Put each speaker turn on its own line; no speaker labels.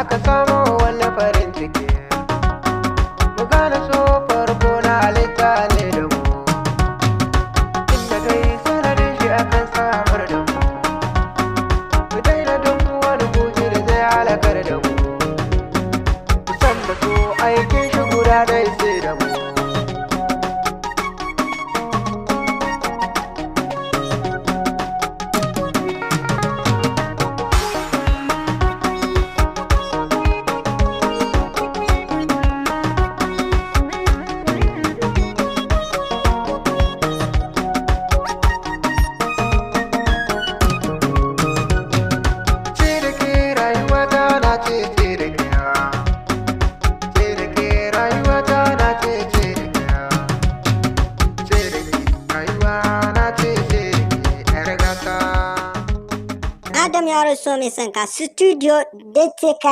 aka samu wannan farin ciki. Mu gane so farko na halitta ne da mu, inda kai sanadin shi akan samar da mu. Mu daina duk wani buci da zai halakar da mu, san da so aikin shi guda dai sai da mu.
Adam Yaro So Mai Sanka Studio DTK.